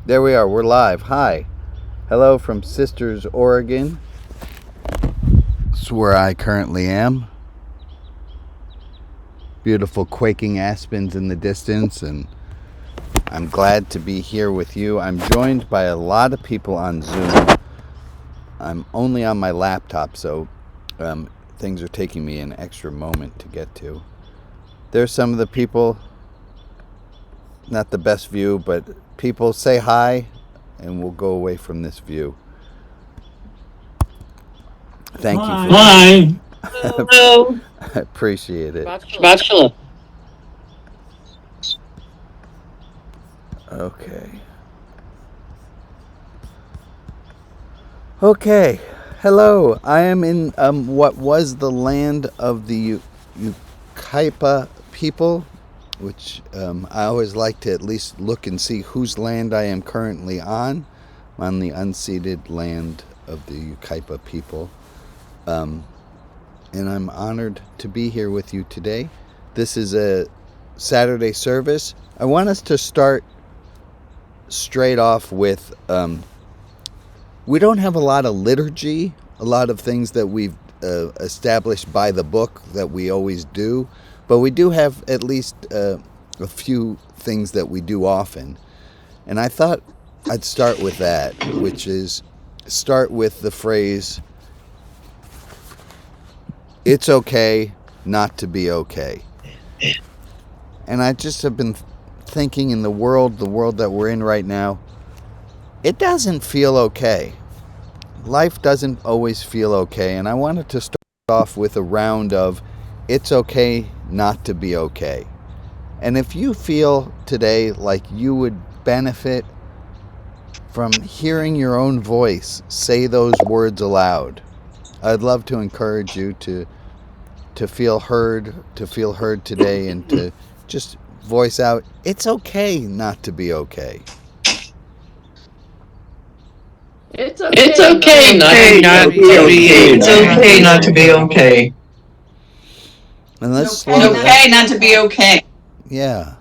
There we are. We're live. Hi. Hello from Sisters, Oregon. It's where I currently am. Beautiful quaking aspens in the distance, and I'm glad to be here with you. I'm joined by a lot of people on Zoom. I'm only on my laptop, so things are taking me an extra moment to get to. There's some of the people, not the best view, but people say hi, and we'll go away from this view. Thank you for Hi. Hello. I appreciate it. Bachelor. Okay. Hello. I am in what was the land of the Ukaipa people, which I always like to at least look and see whose land I am currently on. I'm on the unceded land of the Ukaipa people. And I'm honored to be here with you today. This is a Saturday service. I want us to start straight off with, we don't have a lot of liturgy, a lot of things that we've established by the book that we always do, but we do have at least a few things that we do often. And I thought I'd start with that, which is start with the phrase, "It's okay not to be okay." And I just have been thinking in the world that we're in right now, it doesn't feel okay. Life doesn't always feel okay. And I wanted to start off with a round of, it's okay not to be okay. And if you feel today like you would benefit from hearing your own voice say those words aloud, I'd love to encourage you to feel heard today, and to just voice out, it's okay not to be okay. It's okay not to be okay. It's okay not to be okay. And let's It's okay not to be okay. Yeah.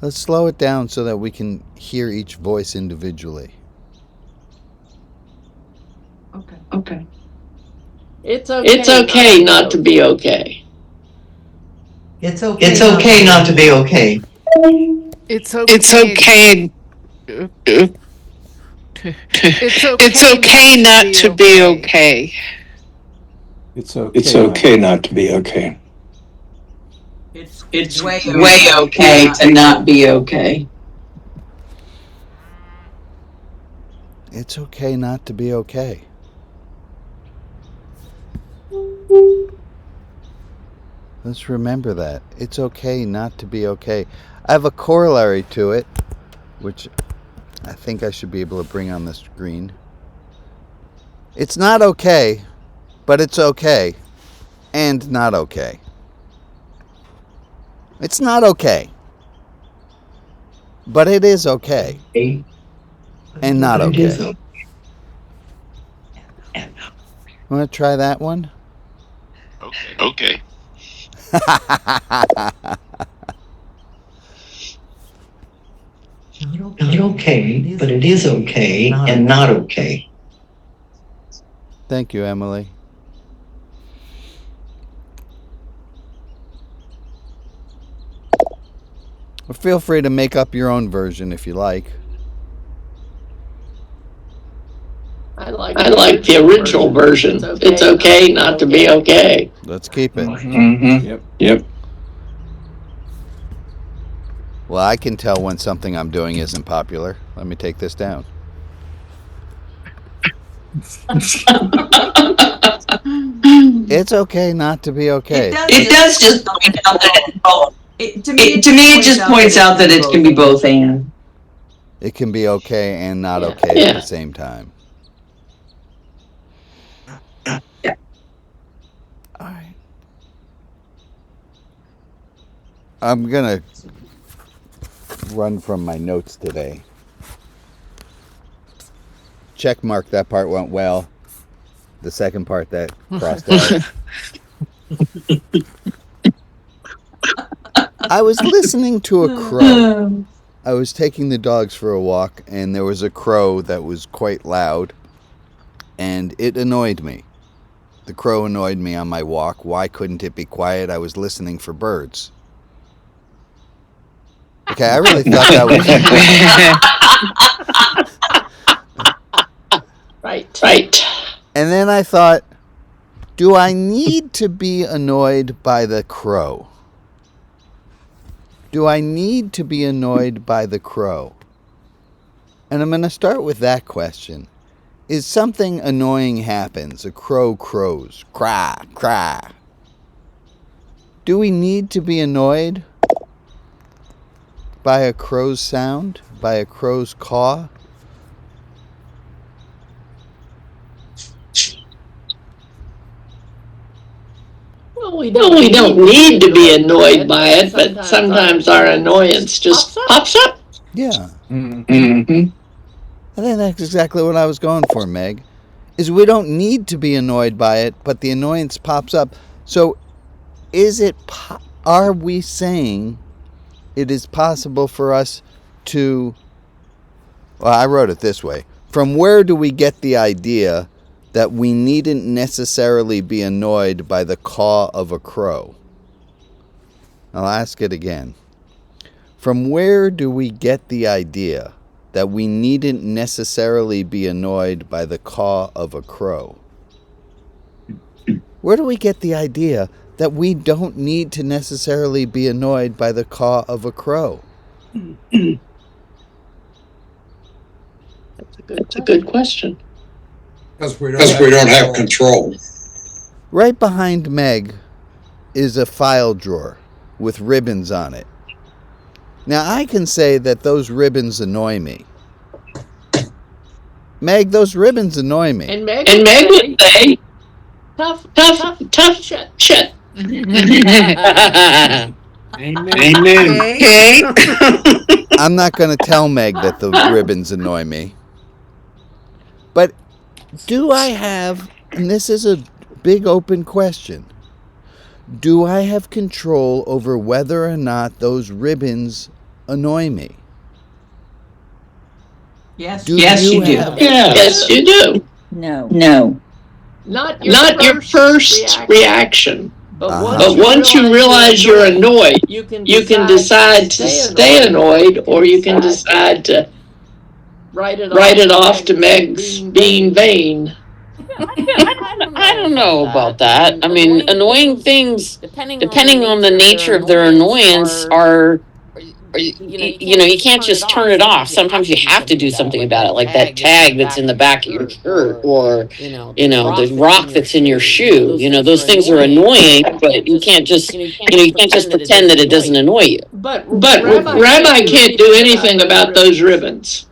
Let's slow it down so that we can hear each voice individually. Okay. It's okay not to be okay. It's okay. It's okay not to be okay. It's okay. It's okay. It's okay not to be okay. It's okay not to be okay. It's way okay to not be okay. It's okay not to be okay. Let's remember that. It's okay not to be okay. I have a corollary to it, which I think I should be able to bring on the screen. It's not okay, but it's okay, and not okay. It's not okay, but it is okay, and not okay. Want to try that one? Okay. Not okay, but it is okay and not okay. Thank you, Emily. Well, feel free to make up your own version if you like. I like the original version. It's okay not to be okay. Let's keep it. Mm-hmm. Yep. Well, I can tell when something I'm doing isn't popular. Let me take this down. It's okay not to be okay. It does just point out that to me it just points out that it can be both and. It can be okay and not okay at the same time. Yeah. All right. I'm going to run from my notes today. Check mark, that part went well. The second part that crossed out. I was listening to a crow. I was taking the dogs for a walk, and there was a crow that was quite loud, and it annoyed me. The crow annoyed me on my walk. Why couldn't it be quiet? I was listening for birds. Okay, I really thought that was... Right. And then I thought, do I need to be annoyed by the crow? Do I need to be annoyed by the crow? And I'm going to start with that question. Is something annoying happens, a crow crows, cry, cry. Do we need to be annoyed by a crow's sound, by a crow's caw? Well, we don't need to be annoyed by it, but sometimes our annoyance just pops up. Yeah. Mm-hmm. I think that's exactly what I was going for, Meg. Is we don't need to be annoyed by it, but the annoyance pops up. So are we saying it is possible for us to... Well, I wrote it this way. From where do we get the idea that we needn't necessarily be annoyed by the caw of a crow? I'll ask it again. From where do we get the idea that we needn't necessarily be annoyed by the caw of a crow? Where do we get the idea that we don't need to necessarily be annoyed by the caw of a crow? That's a good question. Because we don't have control. Right behind Meg is a file drawer with ribbons on it. Now, I can say that those ribbons annoy me. Meg, those ribbons annoy me. And Meg would say, tough shit. Amen. Okay. I'm not going to tell Meg that the ribbons annoy me. But do I have, and this is a big open question, do I have control over whether or not those ribbons annoy me? Yes. Yes, you do. Yes, you do. No. Not your first reaction. But Uh-huh. once you realize you're annoyed, you can decide to stay annoyed, or you can decide to write it off to Meg's being vain. I don't know about that. I mean, annoying things, depending on the nature of their annoyance, are you can't just turn it off. Sometimes you have to do something about it, like that tag that's in the back of your shirt, or the rock that's in your shoe. Those things are annoying, but you can't just pretend that it doesn't annoy you. But Rabbi can't do anything about those ribbons.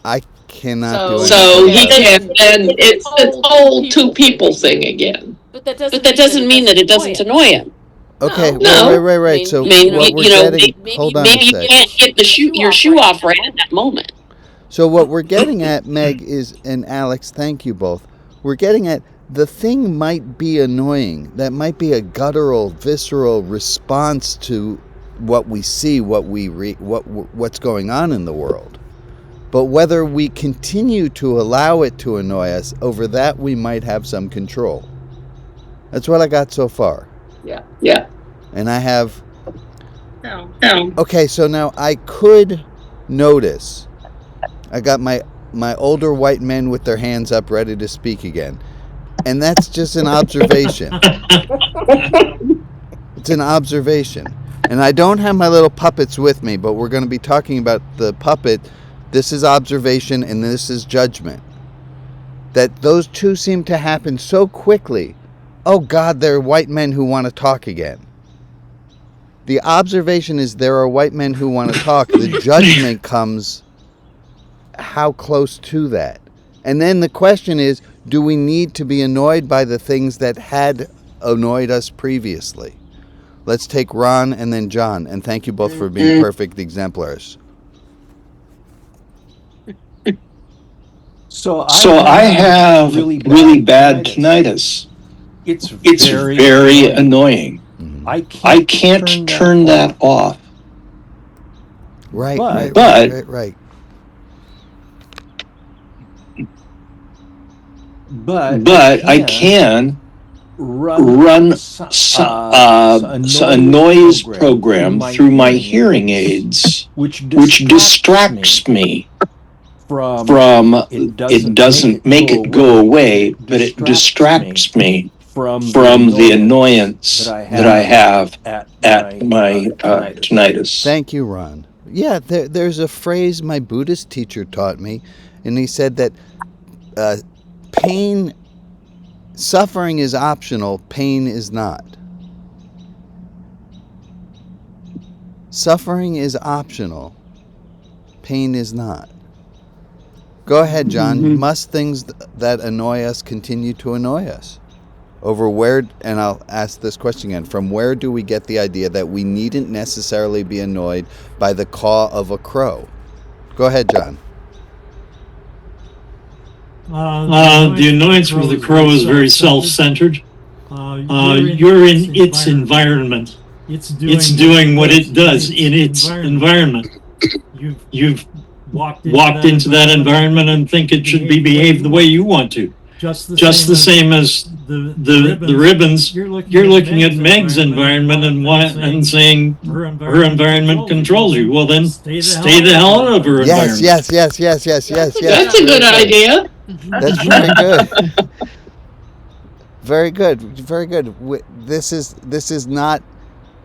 I cannot do anything. So he can, and it's the whole two people thing again. But that doesn't mean that it doesn't annoy him. Okay, No. right. So Maybe, what we're getting... Hold on a maybe you sec. can't get your shoe off right at that moment. So what we're getting at, Meg, and Alex, thank you both. We're getting at the thing might be annoying. That might be a guttural, visceral response to what we see, what's going on in the world. But whether we continue to allow it to annoy us, over that we might have some control. That's what I got so far. Yeah. And I have... No. Okay, so now I could notice. I got my older white men with their hands up ready to speak again. And that's just an observation. It's an observation. And I don't have my little puppets with me, but we're going to be talking about the puppet. This is observation and this is judgment. That those two seem to happen so quickly. Oh God, there are white men who want to talk again. The observation is there are white men who want to talk. The judgment comes how close to that. And then the question is, do we need to be annoyed by the things that had annoyed us previously? Let's take Ron and then John. And thank you both for being perfect exemplars. So I have really bad tinnitus. It's very annoying. I I can't turn that off. Right, But- right. But I can run a noise program through my hearing aids, which distracts me from, it doesn't make it go away, but it distracts me from the annoyance that I have at my tinnitus. Thank you, Ron. Yeah, there's a phrase my Buddhist teacher taught me, and he said that suffering is optional, pain is not. Suffering is optional, pain is not. Go ahead, John. Mhm. Must things that annoy us continue to annoy us? Over where, and I'll ask this question again, from where do we get the idea that we needn't necessarily be annoyed by the caw of a crow? Go ahead, John. The annoyance with the crow is very self-centered. You're in its environment. It's doing what it does in its environment. You've walked into that environment and think it should be behaved the way you want to. Just the same as the ribbons. You're looking at Meg's environment and saying her environment controls you. Well, then stay the hell out of her environment. Yes. That's a good idea. That's very good. Very good. Very good. This is not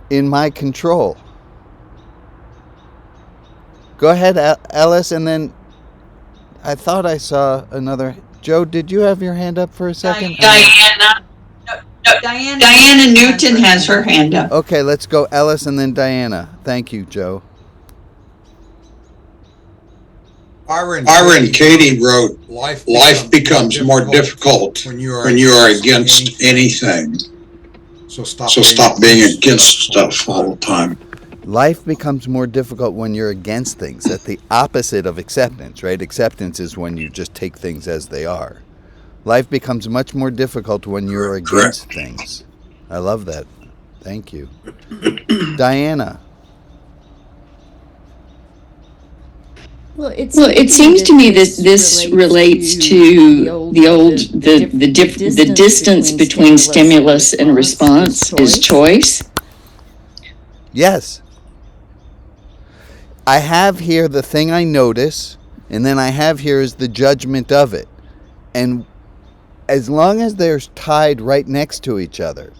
in my control. Go ahead, Ellis, and then I thought I saw another. Joe, did you have your hand up for a second? Diana Newton has her hand up. Okay, let's go Ellis and then Diana. Thank you, Joe. Ira and Katie wrote, life becomes more difficult when you are against anything. So stop being against stuff all the time. Life becomes more difficult when you're against things. That's the opposite of acceptance, right? Acceptance is when you just take things as they are. Life becomes much more difficult when you're against things. I love that. Thank you. Diana. Well, it seems to me that this relates to the distance between stimulus and response is choice. Yes. I have here the thing I notice, and then I have here is the judgment of it. And as long as they're tied right next to each other,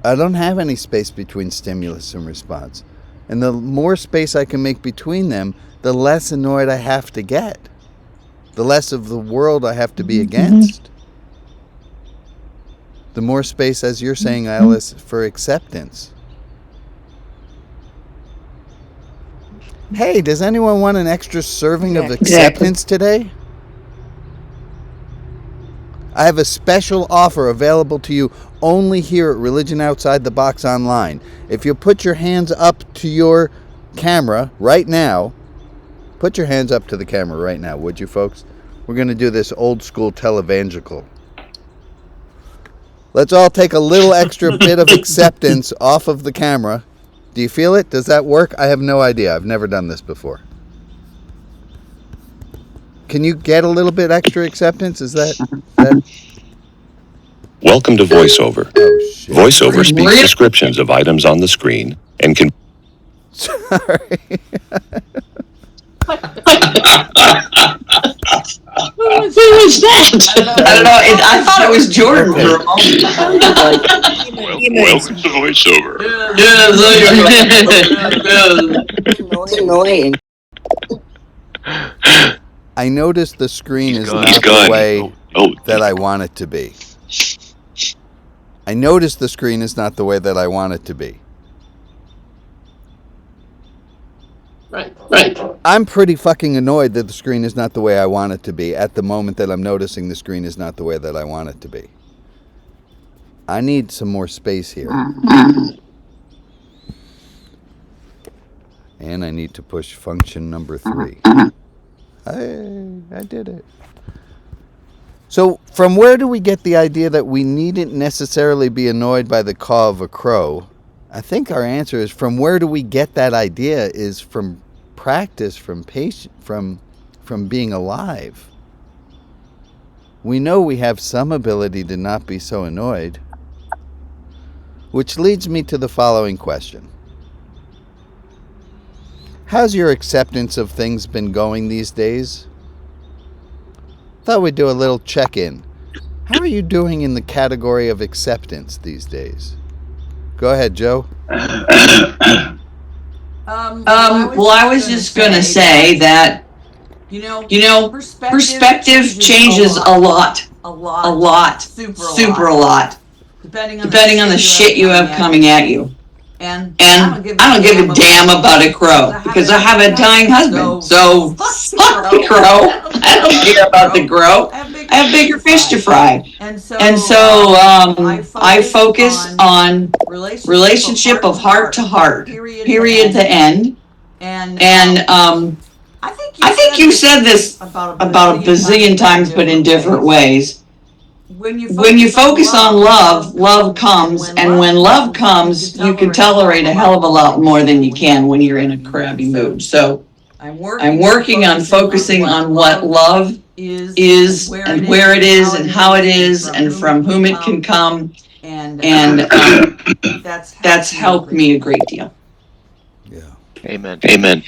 I don't have any space between stimulus and response. And the more space I can make between them, the less annoyed I have to get. The less of the world I have to be against. The more space, as you're saying, Alice, for acceptance. Hey, does anyone want an extra serving of acceptance today? I have a special offer available to you only here at Religion Outside the Box Online. If you put your hands up to your camera right now, put your hands up to the camera right now, would you, folks? We're going to do this old school televangelical. Let's all take a little extra bit of acceptance off of the camera. Do you feel it? Does that work? I have no idea. I've never done this before. Can you get a little bit extra acceptance? Is that... Welcome to VoiceOver. Oh, shit. VoiceOver speaks descriptions of items on the screen and can... Sorry. Who was that? I don't know. I thought it was Jordan for a moment. Welcome to VoiceOver. Annoying. I noticed the screen is not the way that I want it to be. I noticed the screen is not the way that I want it to be. Right. I'm pretty fucking annoyed that the screen is not the way I want it to be at the moment that I'm noticing the screen is not the way that I want it to be. I need some more space here. And I need to push function number 3. I did it. So from where do we get the idea that we needn't necessarily be annoyed by the caw of a crow I think our answer is, from where do we get that idea, is from practice, from patient, from being alive. We know we have some ability to not be so annoyed. Which leads me to the following question. How's your acceptance of things been going these days? Thought we'd do a little check-in. How are you doing in the category of acceptance these days? Go ahead, Joe. Well, I was just gonna say that, perspective changes a lot, super a lot, depending on the shit you have coming at you. And I don't give a damn about a crow because I have a dying husband. So fuck the crow. I don't care about the crow. I have bigger fish to fry. And so I focus on relationship of heart to heart, period to end. And I think you said this about a bazillion times, but in different ways. When you focus on love, love comes, and when love comes, you can tolerate a hell of a lot more than you can when you're in a crabby mood. So I'm working on focusing on what love is and where it is and how it is and from whom it can come, and that's helped me a great deal. Yeah. Amen. Amen.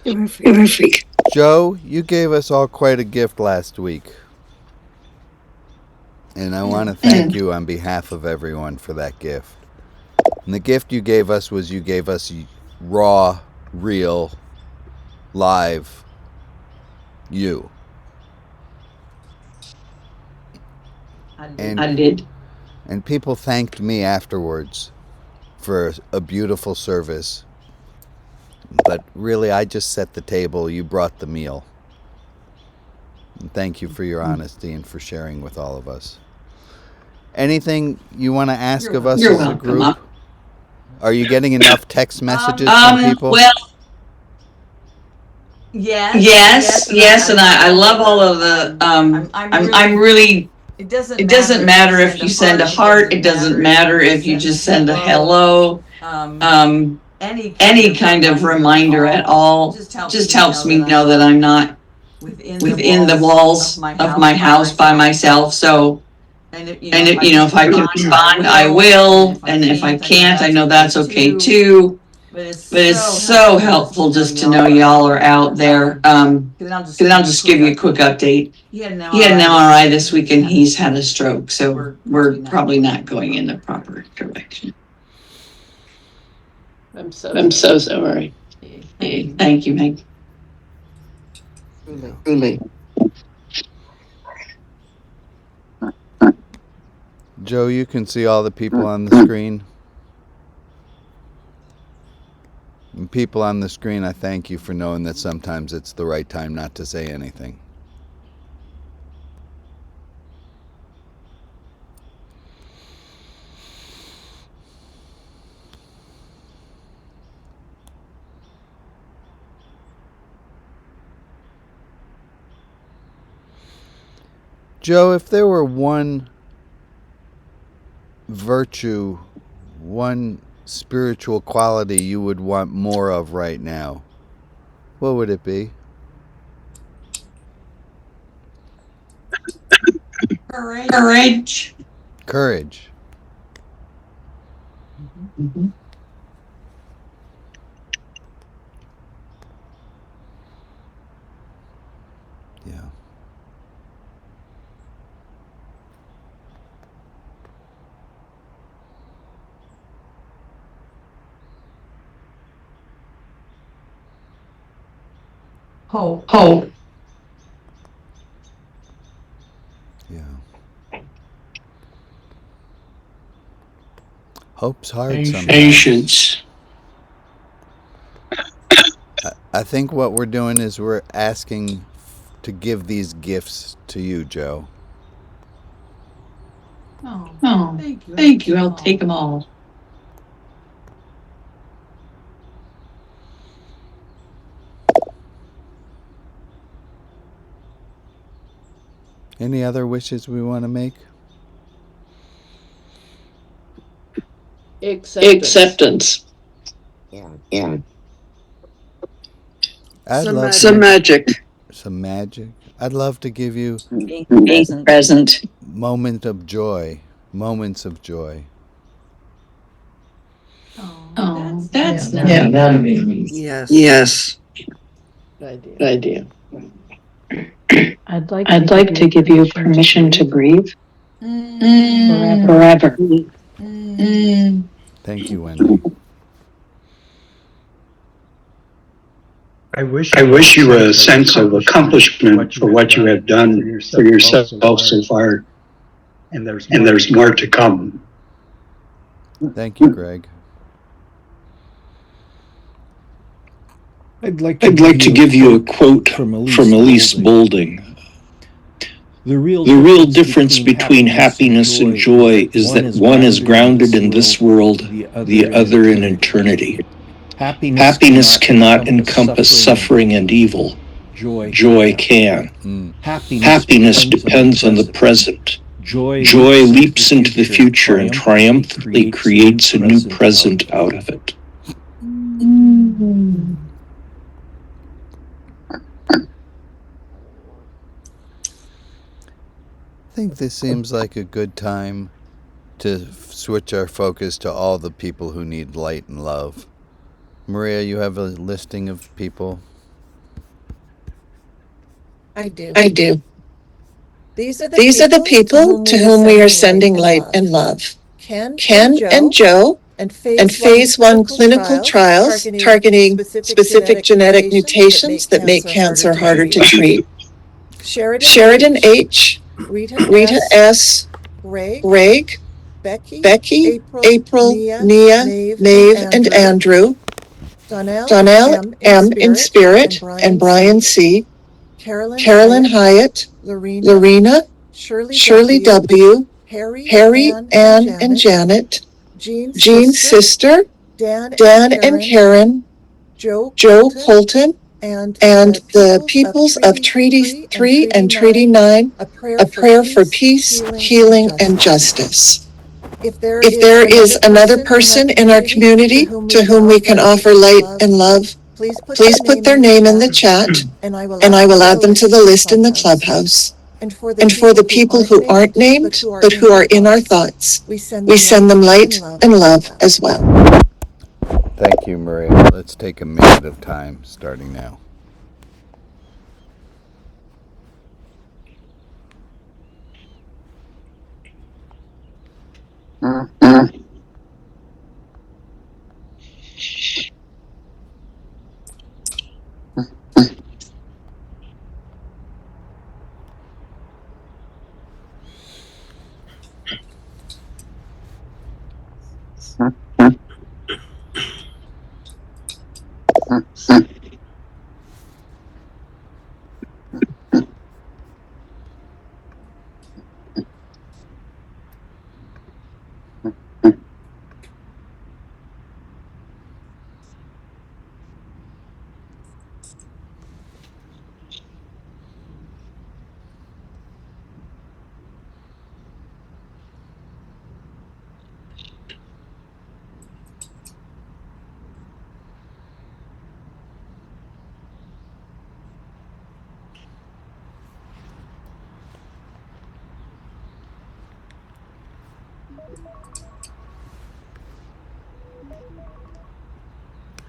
You're a freak. Joe, you gave us all quite a gift last week. And I want to thank you on behalf of everyone for that gift. And the gift you gave us was, you gave us raw, real, live you. I did. And people thanked me afterwards for a beautiful service. But really, I just set the table. You brought the meal. And thank you for your honesty and for sharing with all of us. Anything you want to ask of us as a group? Are you getting enough text messages from people? Well, yes, and I love all of the. I'm really. It doesn't matter if you send a heart. It doesn't matter if you just send a hello. Any kind of reminder at all just helps me know that I'm not within the walls of my house by myself. So, and if I can respond, I will. And if I can't, I know that's okay too. But it's so helpful just to know y'all are out there. And I'll just give you a quick update. He had an MRI this week and he's had a stroke. So we're probably not going in the proper direction. I'm so sorry. Thank you, Meg. Truly. Joe, you can see all the people on the screen. And people on the screen, I thank you for knowing that sometimes it's the right time not to say anything. Joe, if there were one virtue, one spiritual quality you would want more of right now, what would it be? Courage. Courage. Mm-hmm. Yeah. Hope. Yeah. Hope's hard sometimes. Patience. I think what we're doing is we're asking to give these gifts to you, Joe. Oh, thank you. I'll take them all. Any other wishes we want to make? Acceptance. Yeah. I'd Some love Some magic. magic. some magic. I'd love to give you Being present. moment of joy, moments of joy. Oh, Yeah, that's that'd Yeah, be that'd nice. be Yes. yes. Good idea. Good idea. I'd like to give you permission to grieve forever. Mm. Thank you, Wendy. I wish you a sense of accomplishment for what you have done for yourself so far, and there's more to come. Thank you, Greg. I'd like I'd like to give you a quote from Elise Boulding. The real difference between happiness and joy is that one is grounded in this world, the other in eternity. Happiness cannot encompass suffering and evil. Joy can. Happiness depends on the present. Joy leaps into the future and triumphantly creates a new present out of it. I think this seems like a good time to switch our focus to all the people who need light and love. Maria, you have a listing of people? I do. I do. These are the people to whom we are sending light and love. Ken Ken and Joe and and phase 1 clinical trials targeting specific genetic mutations that make cancer harder to treat. Sheridan H., Rita S., Greg, Becky, April, Nia, Maeve, and Andrew, Donnell M. in spirit, and Brian C., Carolyn Hyatt, Lorena, Shirley W., Harry, Ann, and Janet, Jean's sister, Dan and Karen, Joe Colton, and the peoples of Treaty 3 and Treaty 9, a prayer for peace, healing, and justice. If there is another person in our community to whom we can offer light and love, please put their name in the chat, and I will add them to the list in the clubhouse. And for the people who aren't named, but who are in our thoughts, we send them light and love as well. Thank you, Maria. Let's take a minute of time starting now.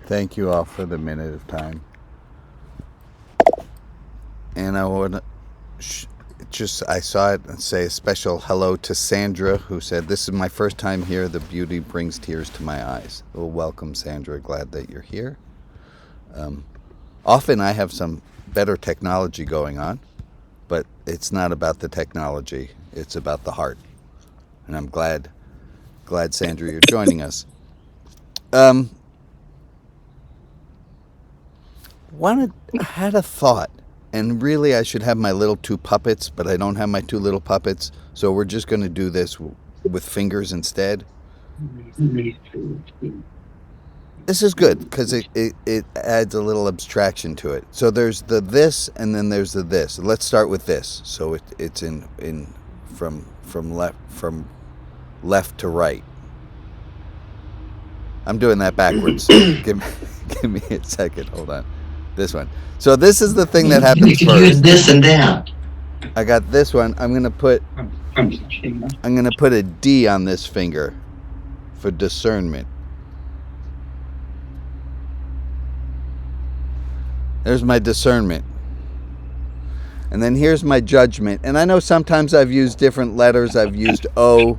Thank you all for the minute of time. And I want to I saw it and say a special hello to Sandra, who said, "This is my first time here. The beauty brings tears to my eyes." Well, welcome, Sandra. Glad that you're here. Often I have some better technology going on, but it's not about the technology. It's about the heart. And I'm glad, Sandra, you're joining us. I had a thought, and really I should have my little two puppets, but I don't have my two little puppets, so we're just going to do this with fingers instead. This is good because it adds a little abstraction to it. So there's the this, and then there's the this. Let's start with this. So it's in from left to right. I'm doing that backwards. give me a second. Hold on. This one. So this is the thing that happens You could first. use this and that. I got this one. I'm gonna put a D on this finger for discernment. There's my discernment. And then here's my judgment. And I know sometimes I've used different letters. I've used O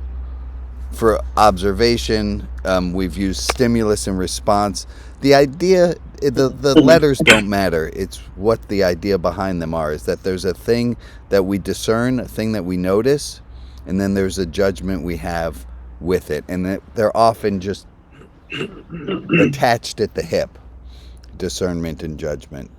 for observation. We've used stimulus and response. The idea, the letters don't matter. It's what the idea behind them are, is that there's a thing that we discern, a thing that we notice, and then there's a judgment we have with it. And they're often just attached at the hip, discernment and judgment.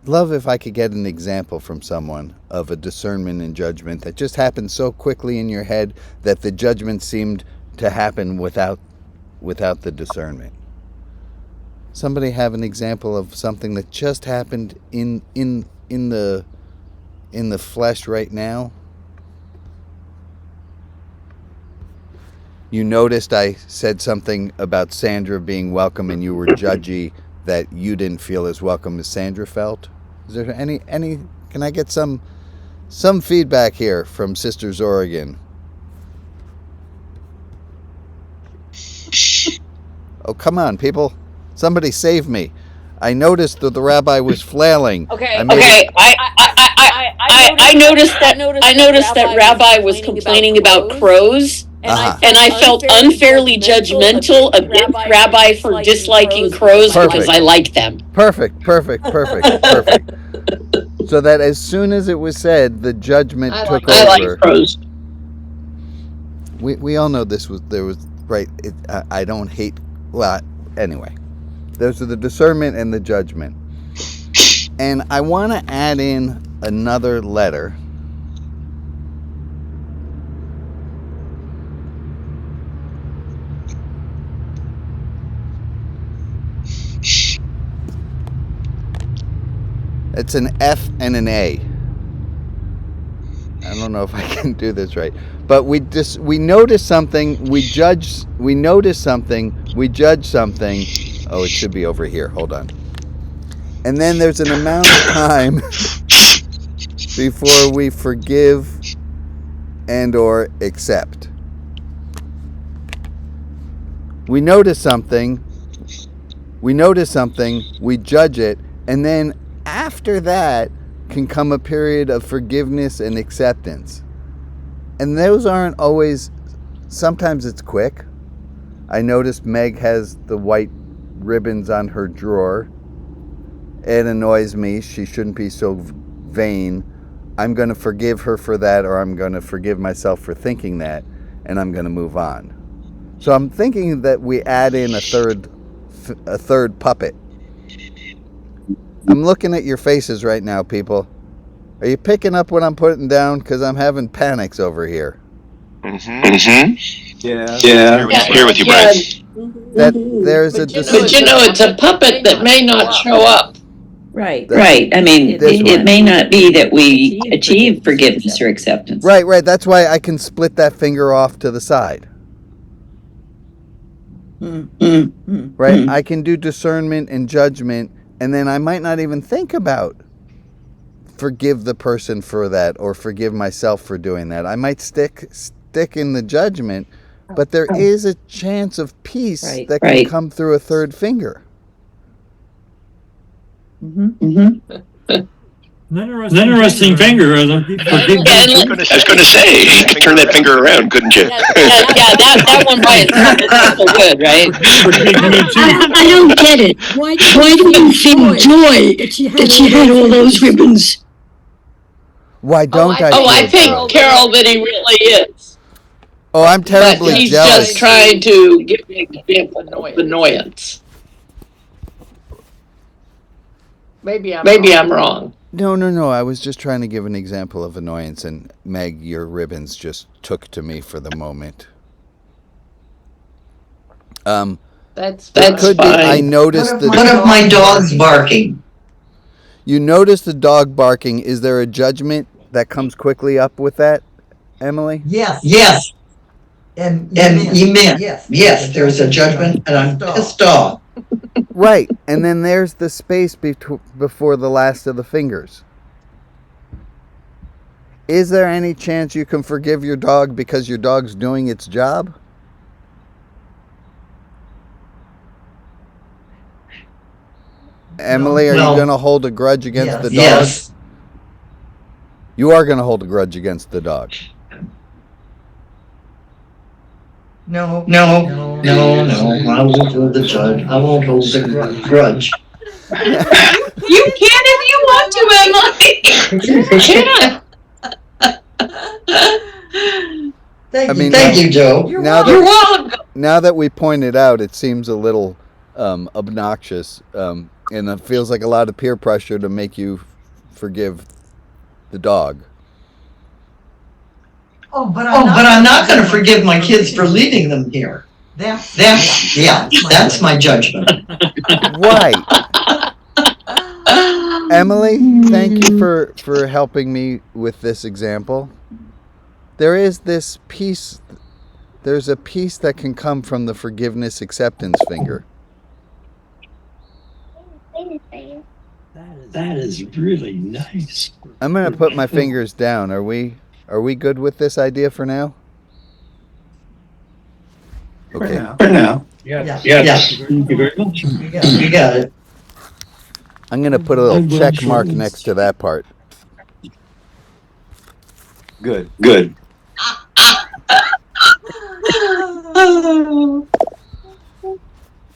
Love if I could get an example from someone of a discernment and judgment that just happened so quickly in your head that the judgment seemed to happen without the discernment. Somebody have an example of something that just happened in the flesh right now? You noticed I said something about Sandra being welcome and you were judgy that you didn't feel as welcome as Sandra felt? Is there any can I get some feedback here from Sisters Oregon? Oh, come on, people. Somebody save me. I noticed that the rabbi was flailing. I noticed that Rabbi was complaining about crows. And I felt unfairly judgmental against Rabbi for disliking crows because I like them. Perfect. So that as soon as it was said, the judgment took over. I like crows. We all know there was right. I don't hate. Well, anyway, those are the discernment and the judgment. And I want to add in another letter. It's an F and an A. I don't know if I can do this right. But we notice something, we notice something, we judge something. Oh, it should be over here. Hold on. And then there's an amount of time before we forgive and or accept. We notice something, we judge it, and then after that can come a period of forgiveness and acceptance. And those aren't always, sometimes it's quick. I noticed Meg has the white ribbons on her drawer. It annoys me. She shouldn't be so vain. I'm going to forgive her for that, or I'm going to forgive myself for thinking that, and I'm going to move on. So I'm thinking that we add in a third puppet. I'm looking at your faces right now, people. Are you picking up what I'm putting down? Because I'm having panics over here. Mm-hmm. Yeah. Here with you, Brian. That there's a But it's a puppet that may not show up. Right. I mean, it may not be that we achieve forgiveness or acceptance. Right. That's why I can split that finger off to the side. Right? I can do discernment and judgment, and then I might not even think about forgive the person for that or forgive myself for doing that. I might stick in the judgment, but there is a chance of peace that can come through a third finger. Interesting finger. I was going to say, you could turn that finger around, couldn't you? That one by itself is so good, right? I don't get it. Why do you think joy that she had all those ribbons? Why don't I? I think, Carol, that he really is. Oh, I'm terribly but he's jealous. Just trying to give me an example of annoyance. Maybe I'm wrong. No. I was just trying to give an example of annoyance, and Meg, your ribbons just took to me for the moment. That's could fine. Be, I noticed One of my dogs barking. You notice the dog barking. Is there a judgment that comes quickly up with that, Emily? Yes. And you meant, yes, there's a judgment, and I'm pissed off. Right, and then there's the space before the last of the fingers. Is there any chance you can forgive your dog because your dog's doing its job? Emily, are you going to hold a grudge against the dog? Yes. You are going to hold a grudge against the dog. No. I won't hold the judge. I won't hold the grudge. You can if you want to, Emily. Thank you, Joe. You're welcome. Now that we pointed out, it seems a little obnoxious, and it feels like a lot of peer pressure to make you forgive the dog. But I'm not going to forgive my kids for leaving them here. That's my judgment. Right. Emily, thank you for helping me with this example. There is this piece, there's a piece that can come from the forgiveness acceptance finger. That is really nice. I'm going to put my fingers down. Are we good with this idea for now? Okay. For now. Yes. Thank you very much. You got it. I'm going to put a little check mark next to that part. Good.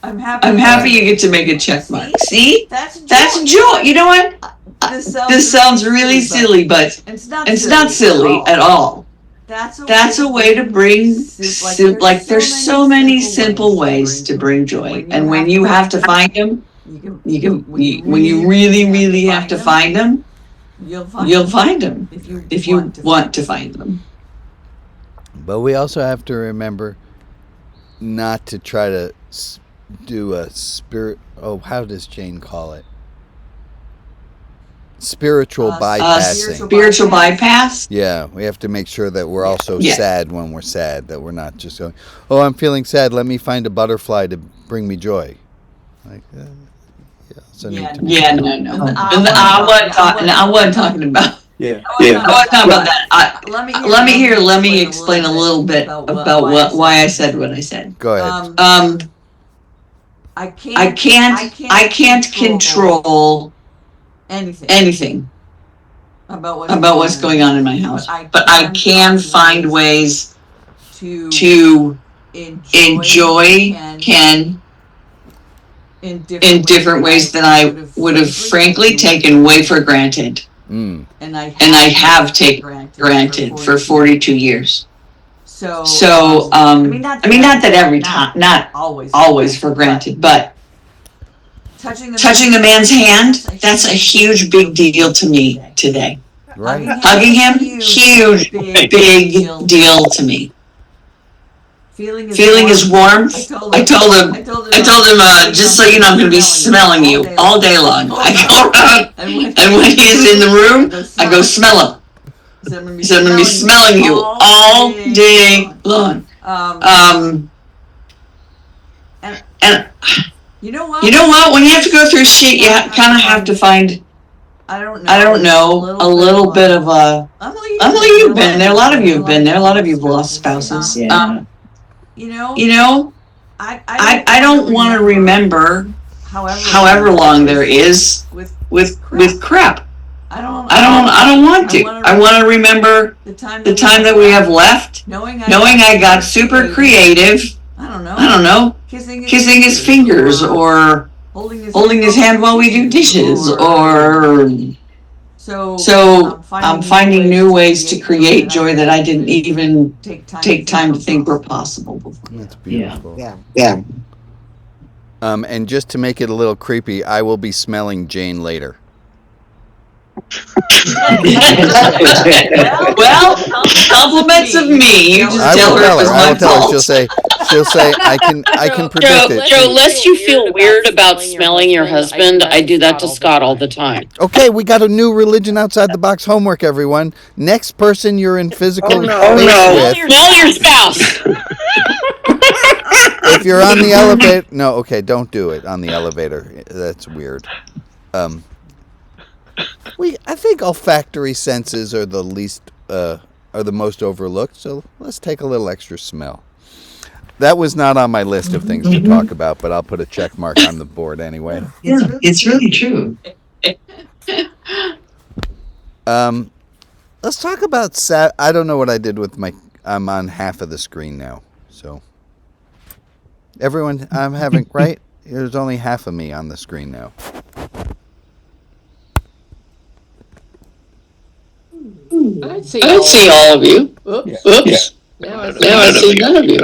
I'm happy you get to make a check mark. See? That's joy. You know what? This sounds really silly, but it's not silly at all. That's a way to bring, there's so many simple ways to bring joy. And when you have to find them, when you really, really have to find them, you'll find them if you want to find them. But we also have to remember not to try to do a how does Jane call it? Spiritual bypassing. Spiritual bypass? Yeah, we have to make sure that we're also sad when we're sad, that we're not just going, oh, I'm feeling sad, let me find a butterfly to bring me joy. Like, no. I wasn't talking about. I wasn't talking about that. Let me explain a little bit about why I said what I said. Go ahead. I can't control anything about what's going on in my house, but I can find ways to enjoy Ken in different ways that I would have frankly taken way for granted. And I have taken granted for 42 years. So, I mean, not that every time, not always for granted, but touching the man's hand, that's a huge, big deal to me today. Right. Hugging him, huge, big deal to me. Feeling his warmth. I told him, just so you know, I'm going to be smelling you all day long. I go around, and when he's in the room, I go smell him. So I'm going to be smelling you all day long. And you know what? When you have to go through shit, you kind of have to find, I don't know, a little bit of a. Emily, you've been there. A lot of you have been there. A lot of you've lost spouses. You know, I don't want to remember however long there is with crap. I don't want to. I want to remember the time that we have left, knowing I got super creative. I don't know, kissing his fingers or holding his hand while we do dishes, or so I'm finding new ways to create joy that I didn't even take time to think were possible before. That's beautiful. Yeah. And just to make it a little creepy, I will be smelling Jane later. Well, compliments of me. You just tell her it was my fault. She'll say, I can predict it. Joe, lest you feel weird about smelling your husband, I do that to Scott all the time. Okay, we got a new religion outside the box homework, everyone. Next person you're in physical space with. Smell your spouse. if you're on the elevator, no, okay, don't do it on the elevator. That's weird. I think olfactory senses are the most overlooked. So let's take a little extra smell. That was not on my list of things to talk about, but I'll put a check mark on the board anyway. It's really true. Let's talk about I don't know what I did with I'm on half of the screen now. So everyone, I'm having, right? There's only half of me on the screen now. I see all of you. Oops. Yeah. Now I see none of you.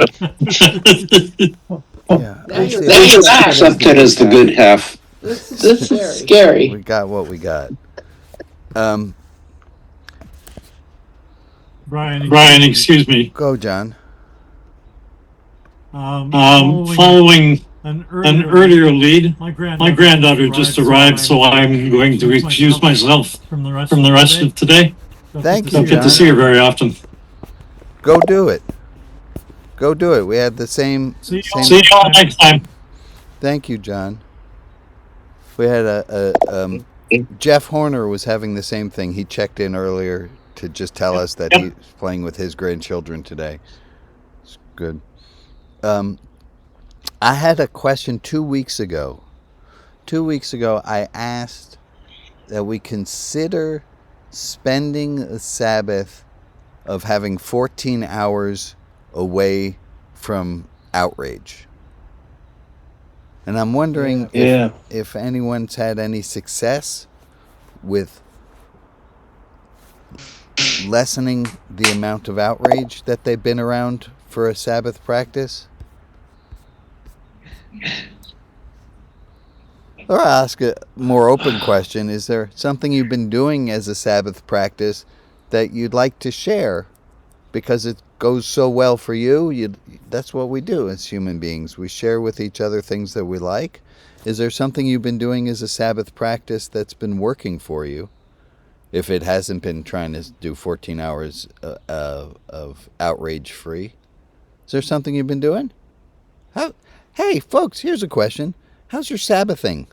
Yeah. Now you're Let's accept that as the good half. This is scary. We got what we got. Brian, excuse me. Go, John. Following an earlier lead, my granddaughter just arrived, so I'm going to excuse myself from the rest of today. Thank you, Don't get to see her very often. Go do it. Go do it. We had the same. See you all next time. Thank you, John. We had Jeff Horner was having the same thing. He checked in earlier to just tell us that he's playing with his grandchildren today. It's good. I had a question 2 weeks ago. 2 weeks ago, I asked that we consider spending the Sabbath of having 14 hours away from outrage. And I'm wondering if anyone's had any success with lessening the amount of outrage that they've been around for a Sabbath practice. Or I'll ask a more open question. Is there something you've been doing as a Sabbath practice that you'd like to share because it goes so well for you? That's what we do as human beings. We share with each other things that we like. Is there something you've been doing as a Sabbath practice that's been working for you? If it hasn't been trying to do 14 hours of outrage free. Is there something you've been doing? Hey, folks, here's a question. How's your Sabbathing?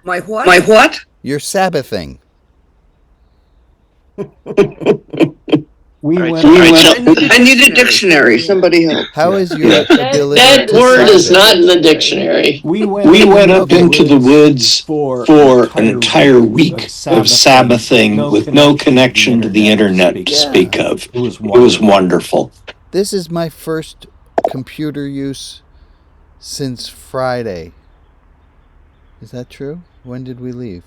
My what? My what? Your Sabbathing. I need a dictionary. Somebody help. How is your ability That to word is Sabbath? not in the dictionary. We went up into the woods for an entire week of Sabbathing with no connection to the internet to speak of. It was wonderful. This is my first computer use since Friday. Is that true? When did we leave?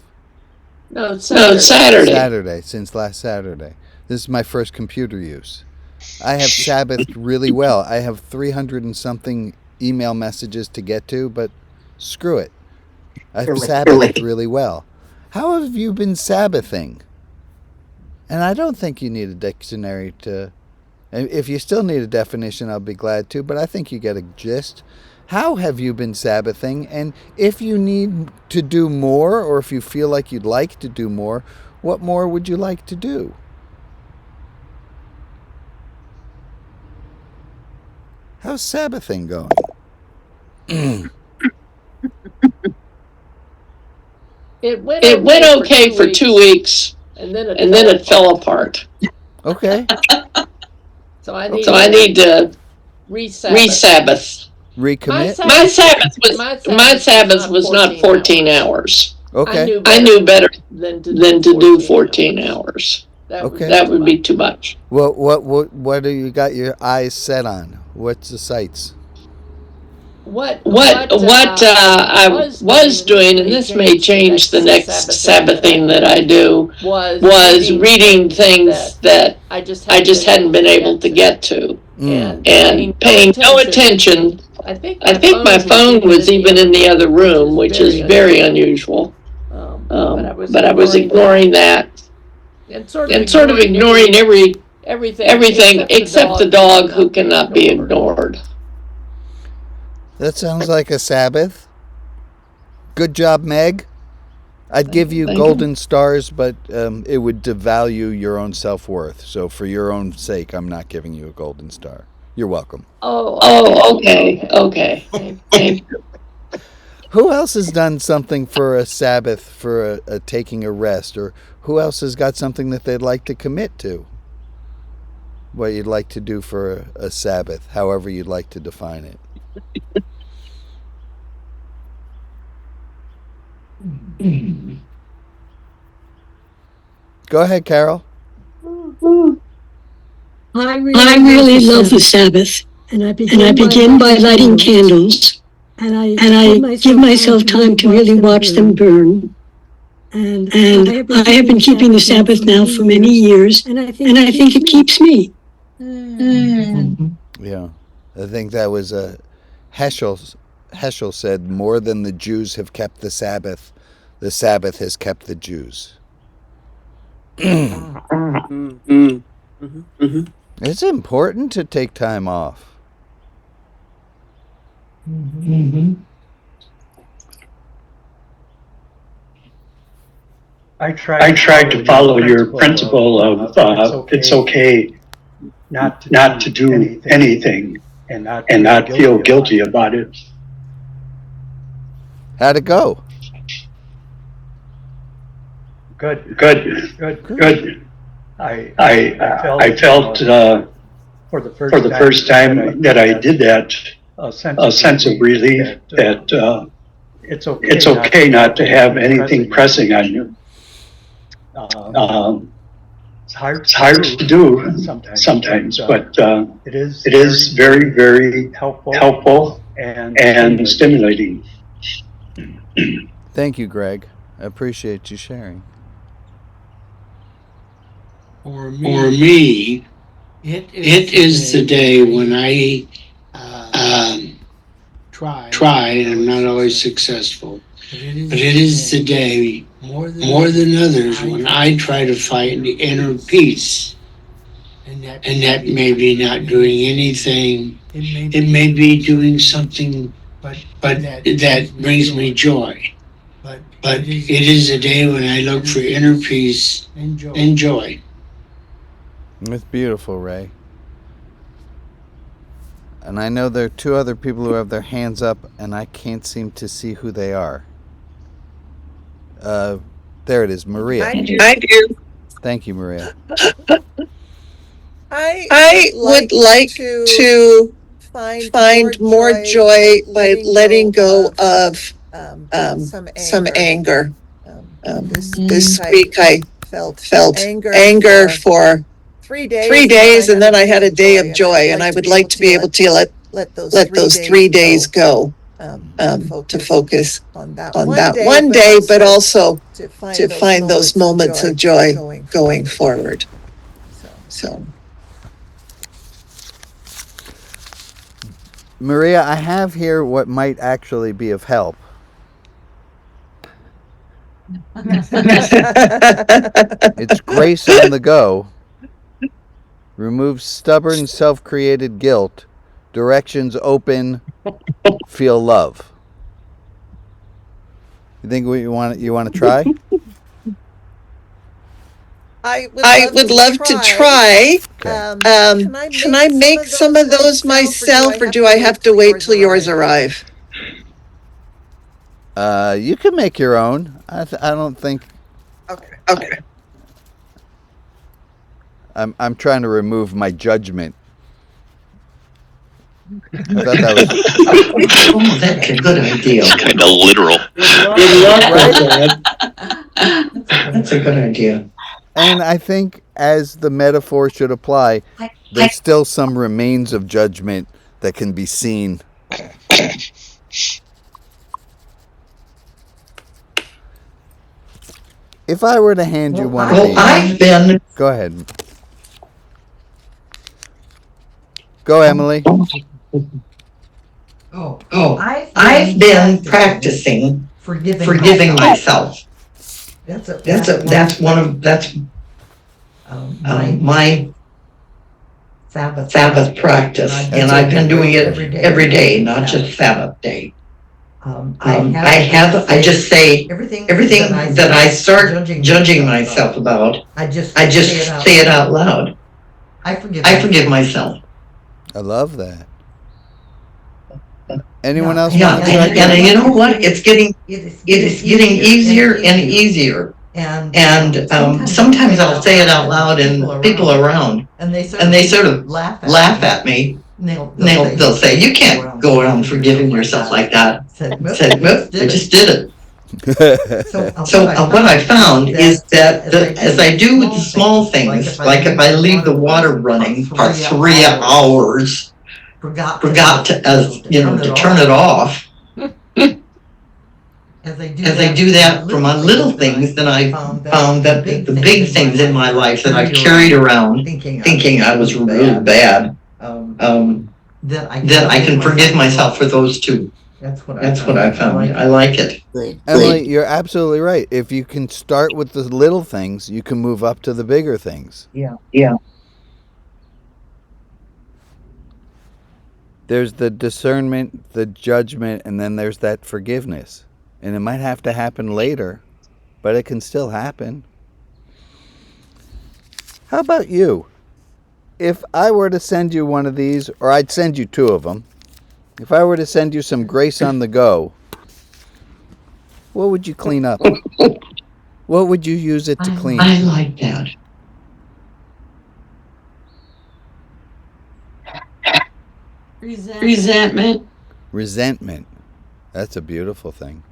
No, it's Saturday. Saturday, since last Saturday. This is my first computer use. I have Sabbathed really well. I have 300 and something email messages to get to, but screw it. I've Sabbathed really well. How have you been Sabbathing? And I don't think you need a dictionary to... If you still need a definition, I'll be glad to, but I think you get a gist. How have you been Sabbathing? And if you need to do more, or if you feel like you'd like to do more, what more would you like to do? How's Sabbathing going? It went okay for 2 weeks, and then it fell apart. Okay. So I need to re-Sabbath. Recommit? My Sabbath was not 14 hours. Okay. I knew better than to do 14 hours. That would be too much. Well, what do you got your eyes set on? What's the sights? What I was doing, and this may change the next Sabbathing that I do, was reading things that I just hadn't been able to get to, and paying no attention. I think my phone was even in the other room, which is very unusual. But I was ignoring that, and sort of ignoring everything except the dog, who cannot be ignored. That sounds like a Sabbath. Good job, Meg. I'd give you Thank golden stars, but it would devalue your own self-worth. So for your own sake, I'm not giving you a golden star. You're welcome. Oh, okay. Thank you. Who else has done something for a Sabbath, for a taking a rest, or who else has got something that they'd like to commit to? What you'd like to do for a Sabbath, however you'd like to define it. Go ahead, Carol. I really love the Sabbath, and I begin by lighting candles, and I give myself time to really watch them burn. And I have been keeping the Sabbath now for many years, and I think it keeps me. Yeah, I think that was Heschel said, more than the Jews have kept the Sabbath has kept the Jews. It's important to take time off. I tried to follow your principle of it's okay not to do anything and not feel guilty about it. How'd it go? Good. I felt for the first time that I did that, a sense of relief that it's okay not to have anything pressing on you. It's hard to do sometimes, but it is very, very helpful and stimulating. Thank you, Greg. I appreciate you sharing. For me, it is the day when I try, and I'm not always successful, but it is the day more than others when I try to find the inner peace. And that may be not doing anything, it may be doing something, but that brings me joy. But it is a day when I look for inner peace and joy. It's beautiful, Ray. And I know there are two other people who have their hands up, and I can't seem to see who they are. There it is, Maria. I do. Thank you, Maria. I would like to find more joy by letting go of some anger. This week I felt anger for 3 days, and then I had a day of joy, and I would like to be able to let those 3 days go, to focus on that one day, but also to find those moments of joy going forward. So. Maria, I have here what might actually be of help. It's grace on the go. Remove stubborn, self-created guilt. Directions open. Feel love. You think you want to try? I would love to try. Okay. Can I make some of those myself, or do I have to wait till yours arrive? You can make your own. I don't think. Okay. I'm trying to remove my judgment. I thought that was. Oh, that's a good idea. It's kind of literal. That's a good idea. And I think, as the metaphor should apply, there's still some remains of judgment that can be seen. If I were to hand you one of these, go ahead. Go, Emily. I've been practicing forgiving myself. That's my Sabbath practice, and I've been doing it every day, not just Sabbath day. I just say everything that I start judging myself about, I just say it out loud. I forgive myself. I love that. Anyone else Yeah, want to try? and you know what? It is getting easier and easier. And sometimes I'll say it out loud and people around, and they sort of laugh at me. They'll say, "You can't go around forgiving yourself like that." I said, "Whoop, I just did it." So what I found is that as I do with the small things, like if I leave the water running for 3 hours, forgot to to turn it off. As I do that for my little things, then I found that the big things in my life that I've carried around, thinking I was really bad, that I can forgive myself for those too. That's what I found. I like it. Emily, you're absolutely right. If you can start with the little things, you can move up to the bigger things. Yeah. There's the discernment, the judgment, and then there's that forgiveness. And it might have to happen later, but it can still happen. How about you? If I were to send you one of these, or I'd send you 2 of them, if I were to send you some Grace on the Go, what would you clean up? What would you use it to clean? I like that. Resentment. Resentment. That's a beautiful thing.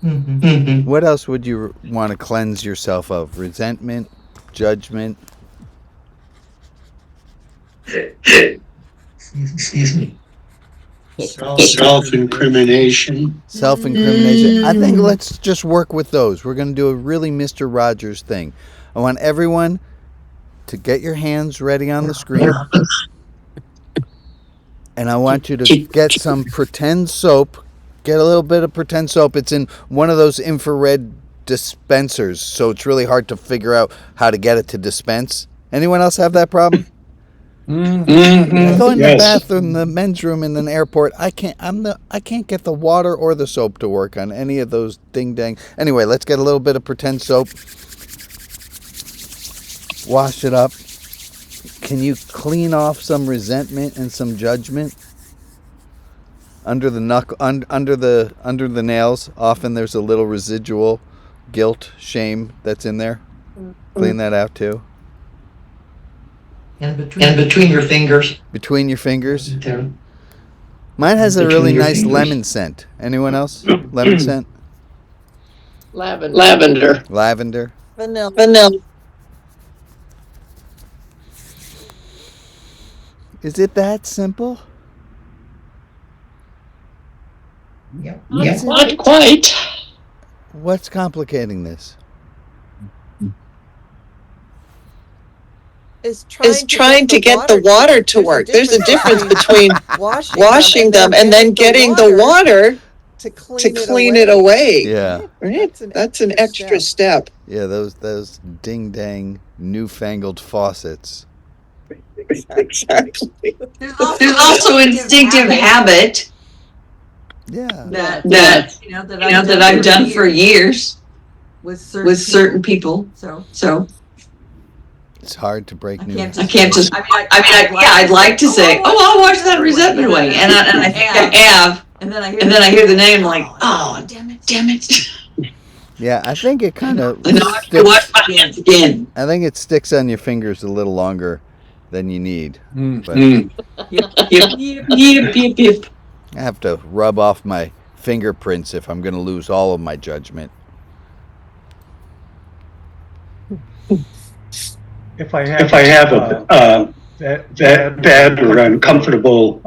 Mm-hmm. What else would you want to cleanse yourself of? Resentment, judgment. Excuse me. Self-incrimination. Self-incrimination. I think let's just work with those. We're going to do a really Mr. Rogers thing. I want everyone to get your hands ready on the screen. And I want you to get some pretend soap. Get a little bit of pretend soap. It's in one of those infrared dispensers, so it's really hard to figure out how to get it to dispense. Anyone else have that problem? I go in the bathroom, the men's room in an airport. I can't get the water or the soap to work on any of those ding dang. Anyway, let's get a little bit of pretend soap. Wash it up. Can you clean off some resentment and some judgment? Under the under the nails, often there's a little residual guilt, shame that's in there. Clean that out too. And between your fingers. Between your fingers. Mine has a really nice lemon scent. Anyone else? Lemon scent? Lavender. Lavender. Vanilla. Is it that simple? Yep. Not quite. What's complicating this? Is trying to get the water to work. There's a difference between washing them and then getting the water to clean it away. Yeah. Right? That's an extra step. Yeah, those ding dang newfangled faucets. Exactly. There's also instinctive habit. Yeah. That I've done for years with certain people. So it's hard to break new. I can't just. I'd like to say, I'll wash that resentment away, and I think I have, and then I hear the name like, oh, damn it. Yeah, I think it kind of. I have to wash my hands again. I think it sticks on your fingers a little longer than you need. But Yep. I have to rub off my fingerprints if I'm going to lose all of my judgment. If I have a bad or uncomfortable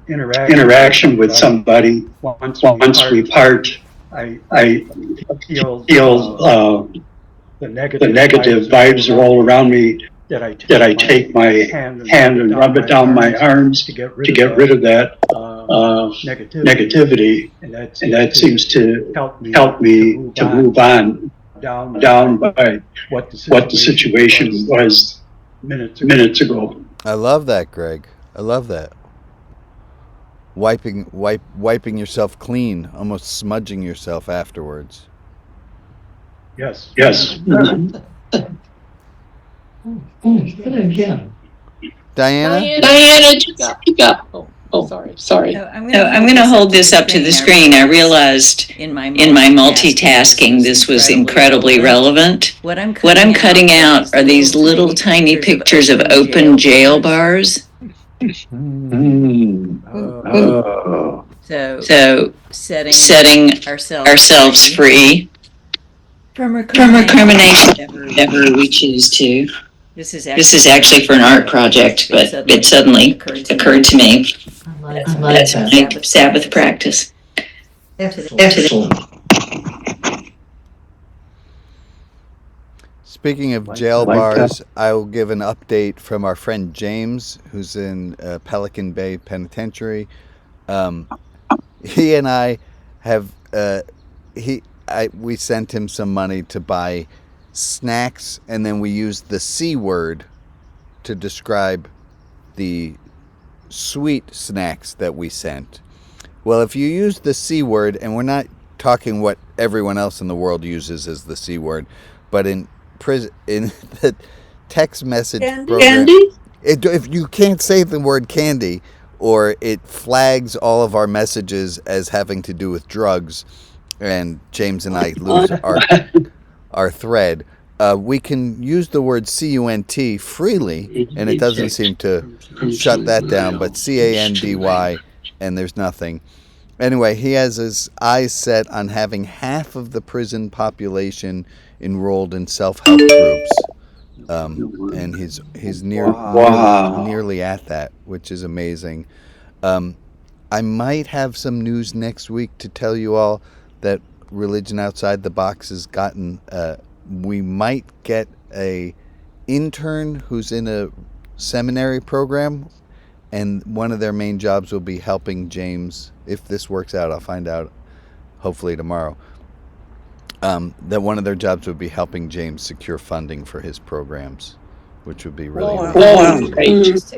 interaction with somebody once we part, I feel the negative vibes are all around me. That I take my hand and rub it down my arms to get rid of that negativity, and that seems to help me to move on down by what the situation was minutes ago. I love that, Greg. I love that. wiping yourself clean, almost smudging yourself afterwards. Yes. Diana? Diana, speak up. Sorry. I'm going to hold this up to the screen. I realized in my multitasking this was incredibly relevant. What I'm cutting out are these little tiny pictures of open jail bars. So setting ourselves free from recrimination whenever we choose to. This is actually for an art project, but it suddenly occurred to me. That's my Sabbath practice. Excellent. Speaking of jail bars, I will give an update from our friend James, who's in Pelican Bay Penitentiary. He and I have we sent him some money to buy snacks, and then we used the C word to describe the sweet snacks that we sent. Well, if you use the C word, and we're not talking what everyone else in the world uses as the C word, but in the text message program, Candy? if you can't say the word candy, or it flags all of our messages as having to do with drugs, and James and I lose our thread, we can use the word CUNT freely, and it doesn't seem to shut that down, but CANDY, and there's nothing. Anyway, he has his eyes set on having half of the prison population enrolled in self-help groups, and he's nearly at that, which is amazing. I might have some news next week to tell you all that Religion Outside the Box has gotten. We might get a intern who's in a seminary program, and one of their main jobs will be helping James. If this works out, I'll find out hopefully tomorrow. That one of their jobs would be helping James secure funding for his programs, which would be really Great.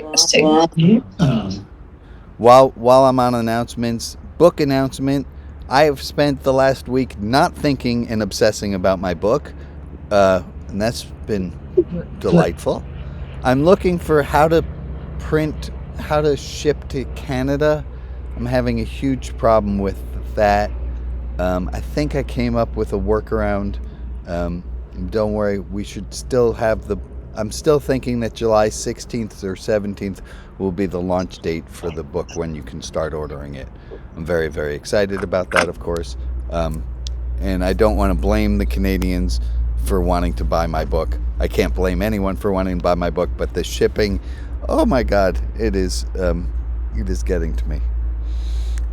While I'm on announcements, book announcement, I have spent the last week not thinking and obsessing about my book, and that's been delightful. I'm looking for how to ship to Canada. I'm having a huge problem with that. I think I came up with a workaround. Don't worry, we should still have I'm still thinking that July 16th or 17th will be the launch date for the book when you can start ordering it. I'm very, very excited about that, of course. And I don't want to blame the Canadians for wanting to buy my book. I can't blame anyone for wanting to buy my book, but the shipping, oh my God, it is getting to me.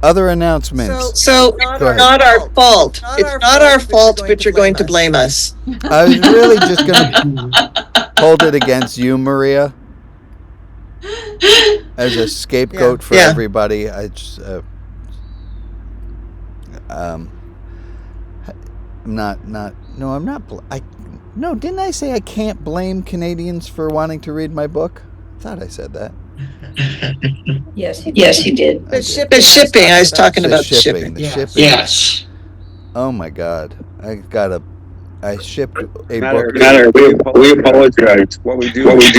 Other announcements. So not our fault. It's not our fault, but you're going to blame us. I was really just going to hold it against you, Maria, as a scapegoat for everybody. I just, I'm not. Didn't I say I can't blame Canadians for wanting to read my book? I thought I said that. Yes, you did. The shipping. I was talking about the shipping. The shipping. Yes. Oh my God! I shipped a book. We apologize. What we do is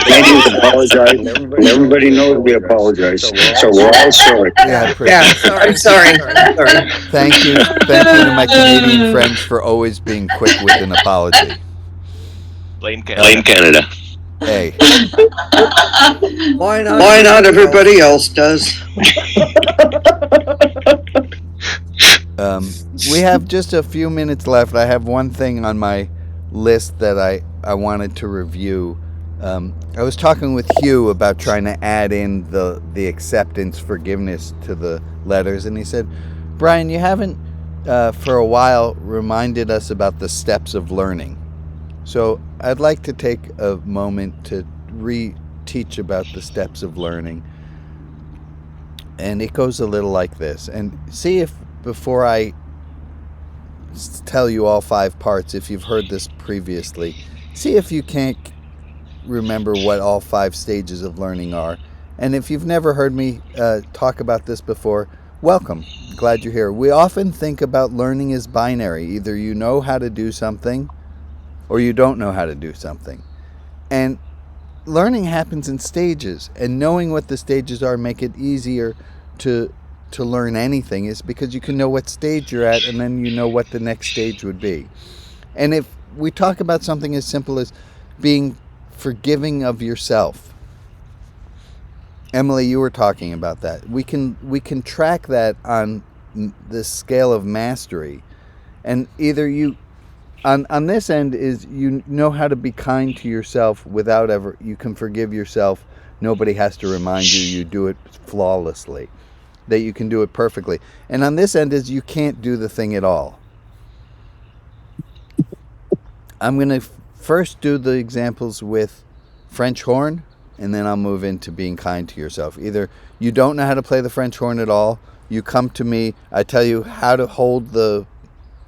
Canadians apologize, and everybody knows we apologize. So we're all sorry. I'm sorry. Thank you to my Canadian friends for always being quick with an apology. Blame Canada. Hey. Why not? Everybody else does. We have just a few minutes left. I have one thing on my list that I wanted to review. I was talking with Hugh about trying to add in the acceptance forgiveness to the letters, and he said, Brian, you haven't for a while reminded us about the steps of learning. So I'd like to take a moment to re-teach about the steps of learning. And it goes a little like this. And see if, before I tell you all 5 parts, if you've heard this previously, see if you can't remember what all 5 stages of learning are. And if you've never heard me talk about this before, welcome. Glad you're here. We often think about learning as binary. Either you know how to do something or you don't know how to do something. And learning happens in stages, and knowing what the stages are make it easier to learn anything, is because you can know what stage you're at, and then you know what the next stage would be. And if we talk about something as simple as being forgiving of yourself, Emily, you were talking about that. We can track that on the scale of mastery, and either you on this end is you know how to be kind to yourself without ever, you can forgive yourself. Nobody has to remind you. You do it flawlessly, that you can do it perfectly. And on this end is you can't do the thing at all. I'm going to first do the examples with French horn, and then I'll move into being kind to yourself. Either you don't know how to play the French horn at all, you come to me, I tell you how to hold the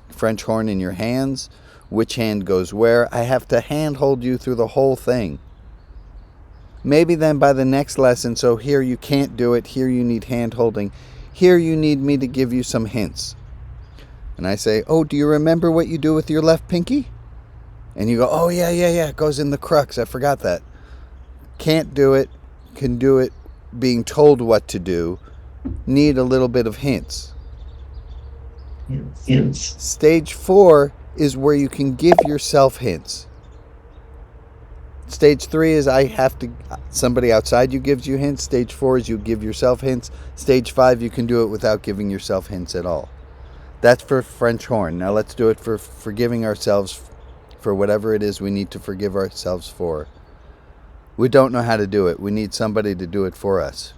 French horn in your hands, which hand goes where. I have to hand hold you through the whole thing. Maybe then by the next lesson, so here you can't do it, here you need hand holding, here you need me to give you some hints. And I say, oh, do you remember what you do with your left pinky? And you go, oh yeah, it goes in the crux, I forgot that. Can't do it, can do it, being told what to do, need a little bit of hints. Hints. Stage 4 is where you can give yourself hints. Stage 3 is somebody outside you gives you hints. Stage 4 is you give yourself hints. Stage 5, you can do it without giving yourself hints at all. That's for French horn. Now let's do it for forgiving ourselves for whatever it is we need to forgive ourselves for. We don't know how to do it. We need somebody to do it for us.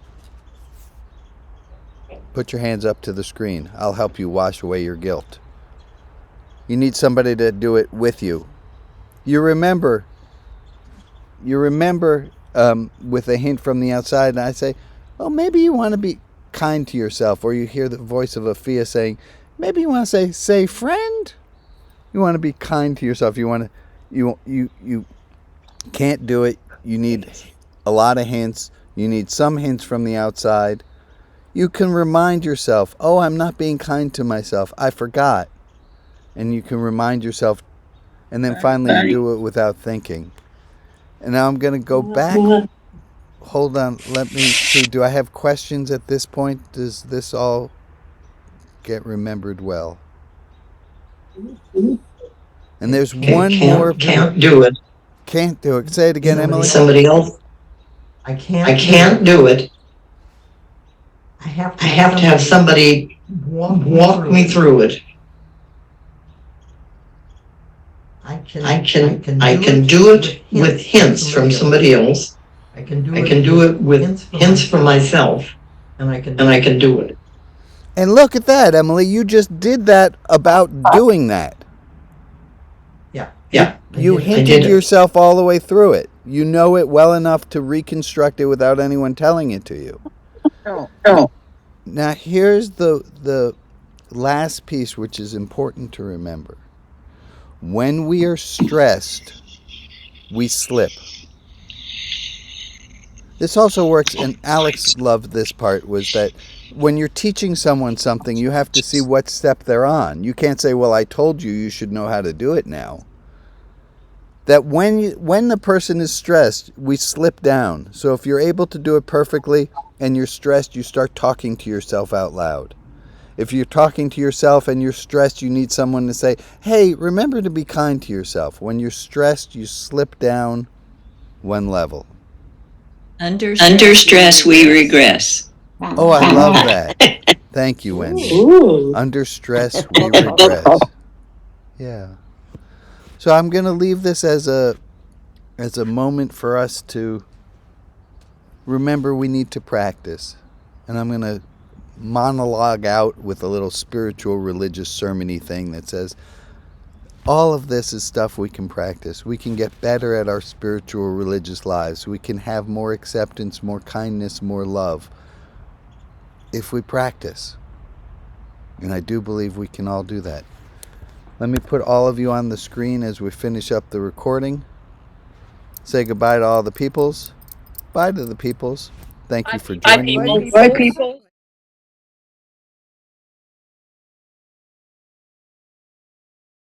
Put your hands up to the screen. I'll help you wash away your guilt. You need somebody to do it with you. You remember with a hint from the outside, and I say, oh, maybe you want to be kind to yourself. Or you hear the voice of Afia saying, maybe you want to say friend. You want to be kind to yourself. You can't do it. You need a lot of hints. You need some hints from the outside. You can remind yourself, oh, I'm not being kind to myself. I forgot. And you can remind yourself, and then finally you do it without thinking. And now I'm going to go back. Hold on. Let me see. Do I have questions at this point? Does this all get remembered well? And there's one more. Can't do it. Can't do it. Say it again, Emily. Somebody else. I can't do it. I have to have somebody walk me through it. I can do it with hints from somebody else. I can do it with hints from myself, and I can do it. And look at that, Emily. You just did that about doing that. Yeah. You hinted yourself all the way through it. You know it well enough to reconstruct it without anyone telling it to you. No. Now here's the last piece, which is important to remember. When we are stressed, we slip. This also works, and Alex loved this part, was that when you're teaching someone something, you have to see what step they're on. You can't say, well, I told you should know how to do it now. That when the person is stressed, we slip down. So if you're able to do it perfectly and you're stressed, you start talking to yourself out loud. If you're talking to yourself and you're stressed, you need someone to say, hey, remember to be kind to yourself. When you're stressed, you slip down one level. Under stress, we regress. Oh, I love that. Thank you, Wendy. Ooh. Under stress, we regress. Yeah. So I'm going to leave this as a moment for us to remember we need to practice. And I'm going to monologue out with a little spiritual, religious, sermon-y thing that says, all of this is stuff we can practice. We can get better at our spiritual, religious lives. We can have more acceptance, more kindness, more love if we practice. And I do believe we can all do that. Let me put all of you on the screen as we finish up the recording. Say goodbye to all the peoples. Bye to the peoples. Thank you for Bye, joining me. people. Bye, people.